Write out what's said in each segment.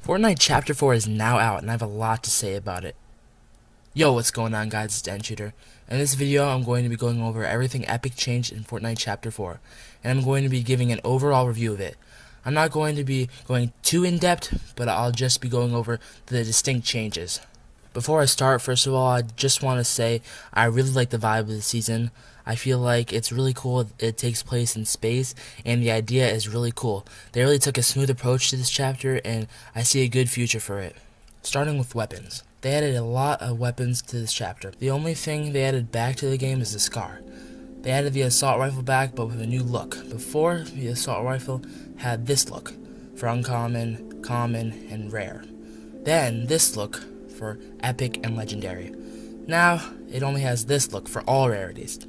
Fortnite Chapter 4 is now out, and I have a lot to say about it. Yo, what's going on, guys? It's NVIDIA. In this video, I'm going to be going over everything epic changed in Fortnite Chapter 4, and I'm going to be giving an overall review of it. I'm not going to be going too in-depth, but I'll just be going over the distinct changes. Before I start, first of all, I just want to say I really like the vibe of the season. I feel like it's really cool. It takes place in space, and the idea is really cool. They really took a smooth approach to this chapter, and I see a good future for it. Starting with weapons. They added a lot of weapons to this chapter. The only thing they added back to the game is the SCAR. They added the assault rifle back, but with a new look. Before, the assault rifle had this look for uncommon, common, and rare. Then this look for epic and legendary. Now, it only has this look for all rarities.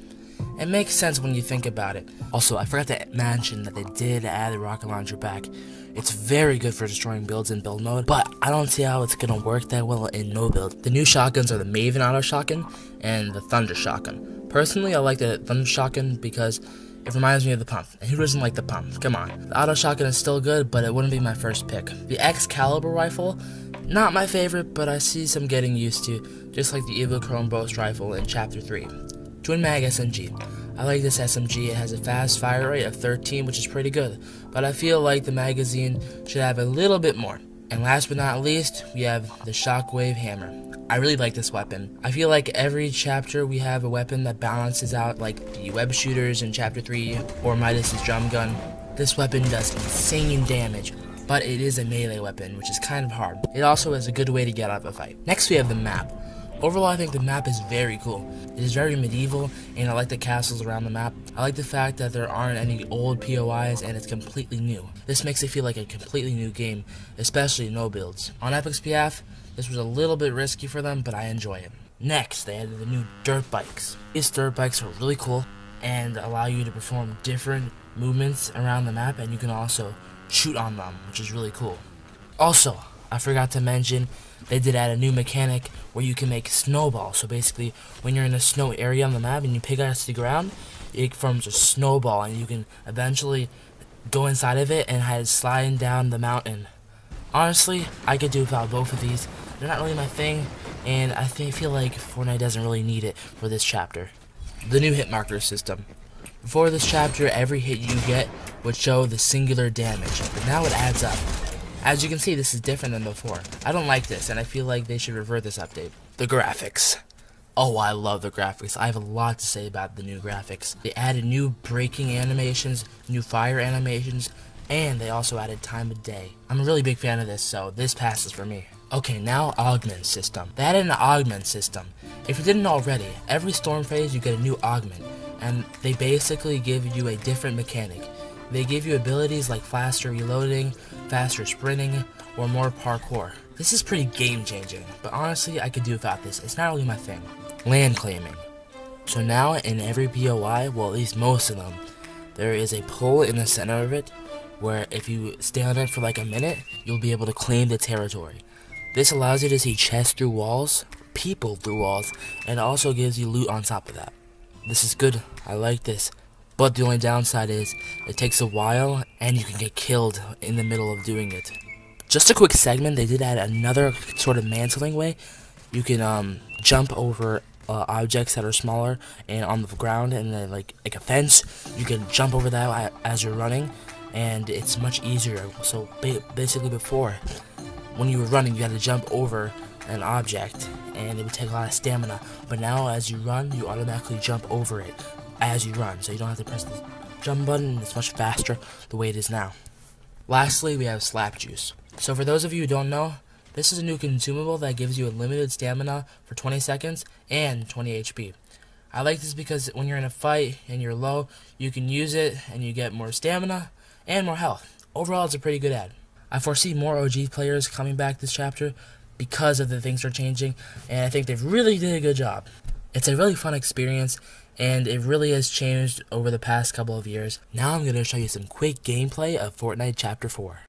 It makes sense when you think about it. Also, I forgot to mention that they did add the rocket launcher back. It's very good for destroying builds in build mode, but I don't see how it's gonna work that well in no build. The new shotguns are the Maven auto shotgun and the Thunder shotgun. Personally, I like the Thunder shotgun because it reminds me of the pump, and who doesn't like the pump? Come on. The auto shotgun is still good, but it wouldn't be my first pick. The Excalibur rifle, not my favorite, but I see some getting used to, just like the Evil Chrome Boast rifle in Chapter 3. Twin Mag SMG. I like this SMG. It has a fast fire rate of 13, which is pretty good, but I feel like the magazine should have a little bit more. And last but not least, we have the Shockwave Hammer. I really like this weapon. I feel like every chapter we have a weapon that balances out, like the web shooters in Chapter 3 or Midas's drum gun. This weapon does insane damage, but it is a melee weapon, which is kind of hard. It also is a good way to get out of a fight. Next we have the map. Overall, I think the map is very cool. It is very medieval, and I like the castles around the map. I like the fact that there aren't any old POIs, and it's completely new. This makes it feel like a completely new game, especially no builds. On Epic's behalf, this was a little bit risky for them, but I enjoy it. Next, they added the new dirt bikes. These dirt bikes are really cool, and allow you to perform different movements around the map, and you can also shoot on them, which is really cool. Also, I forgot to mention, they did add a new mechanic where you can make snowballs. So basically, when you're in a snow area on the map and you pick it up to the ground, it forms a snowball, and you can eventually go inside of it and have it sliding down the mountain. Honestly, I could do without both of these. They're not really my thing, and I feel like Fortnite doesn't really need it for this chapter. The new hit marker system. Before this chapter, every hit you get would show the singular damage, but now it adds up. As you can see, this is different than before. I don't like this, and I feel like they should revert this update. The graphics. Oh, I love the graphics. I have a lot to say about the new graphics. They added new braking animations, new fire animations, and they also added time of day. I'm a really big fan of this, so this passes for me. Okay, now augment system. They added an augment system. If you didn't already, every storm phase you get a new augment, and they basically give you a different mechanic. They give you abilities like faster reloading, faster sprinting, or more parkour. This is pretty game-changing, but honestly, I could do without this. It's not really my thing. Land claiming. So now, in every POI, well, at least most of them, there is a pole in the center of it, where if you stay on it for like a minute, you'll be able to claim the territory. This allows you to see chests through walls, people through walls, and also gives you loot on top of that. This is good. I like this. But the only downside is, it takes a while, and you can get killed in the middle of doing it. Just a quick segment, they did add another sort of mantling way. You can jump over objects that are smaller and on the ground, and then like a fence, you can jump over that as you're running, and it's much easier. So basically before, when you were running, you had to jump over an object, and it would take a lot of stamina. But now as you run, you automatically jump over it as you run, so you don't have to press the jump button. It's much faster the way it is now. Lastly, we have Slap Juice. So for those of you who don't know, this is a new consumable that gives you a limited stamina for 20 seconds and 20 HP. I like this because when you're in a fight and you're low, you can use it and you get more stamina and more health. Overall, it's a pretty good ad. I foresee more OG players coming back this chapter because of the things they're changing, and I think they've really did a good job. It's a really fun experience, and it really has changed over the past couple of years. Now I'm going to show you some quick gameplay of Fortnite Chapter 4.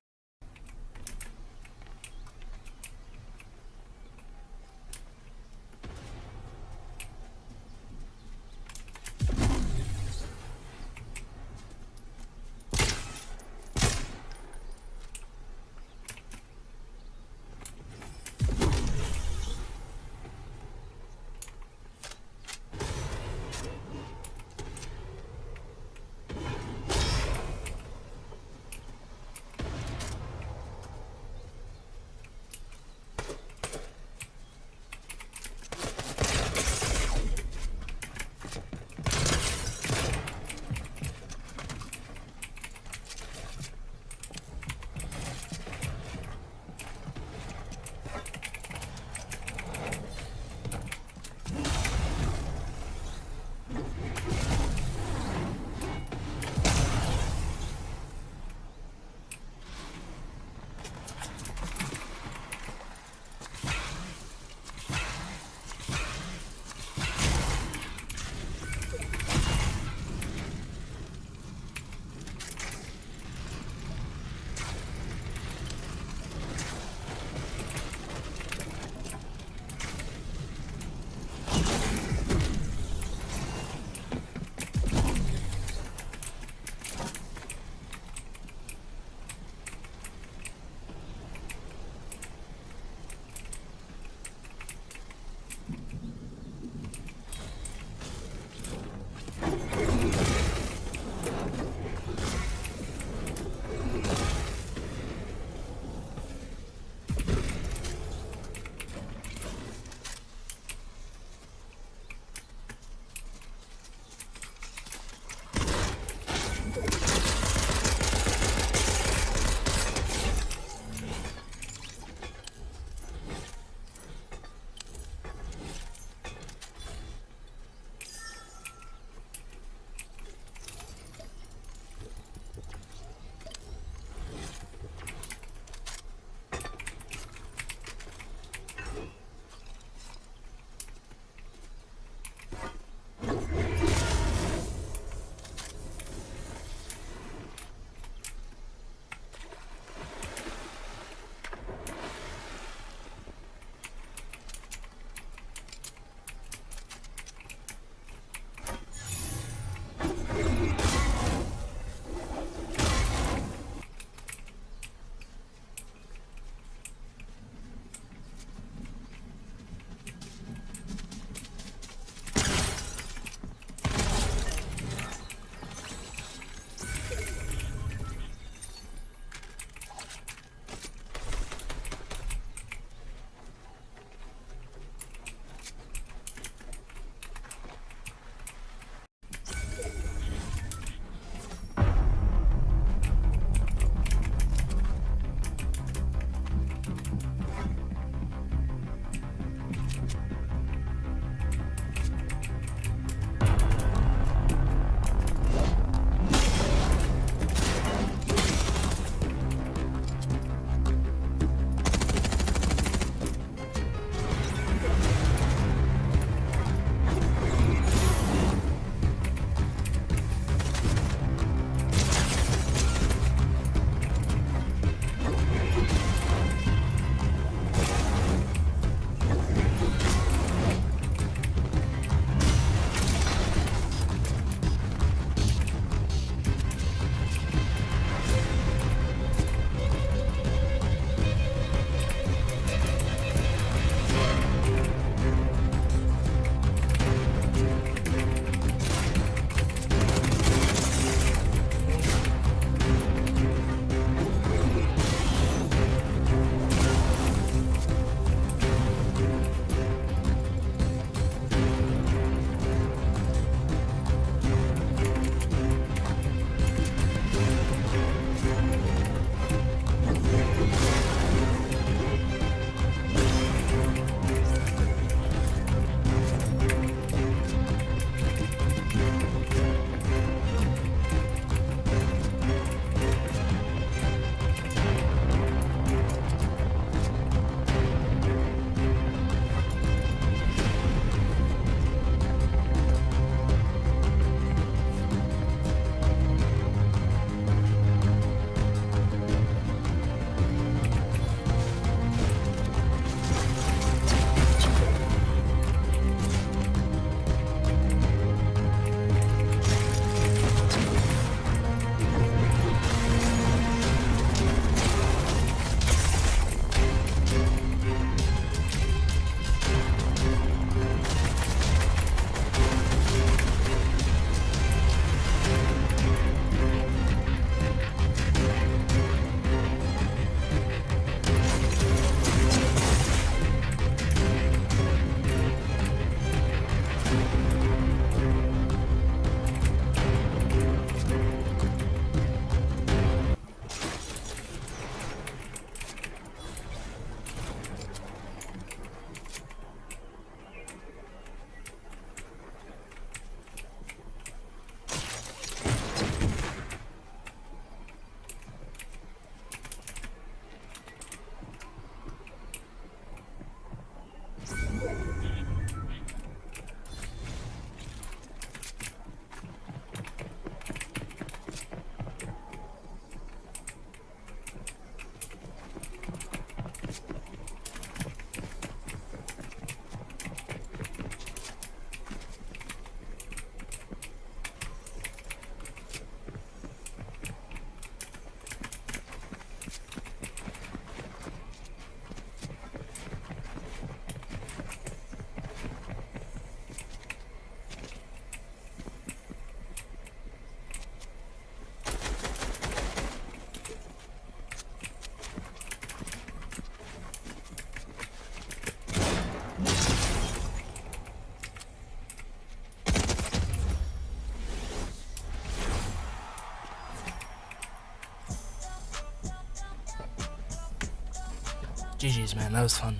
GG's, man, that was fun.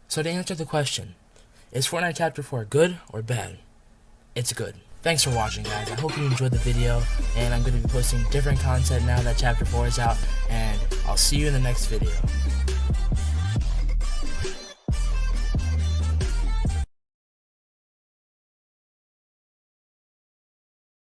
So to answer the question, is Fortnite Chapter 4 good or bad? It's good. Thanks for watching, guys. I hope you enjoyed the video, and I'm going to be posting different content now that Chapter 4 is out, and I'll see you in the next video.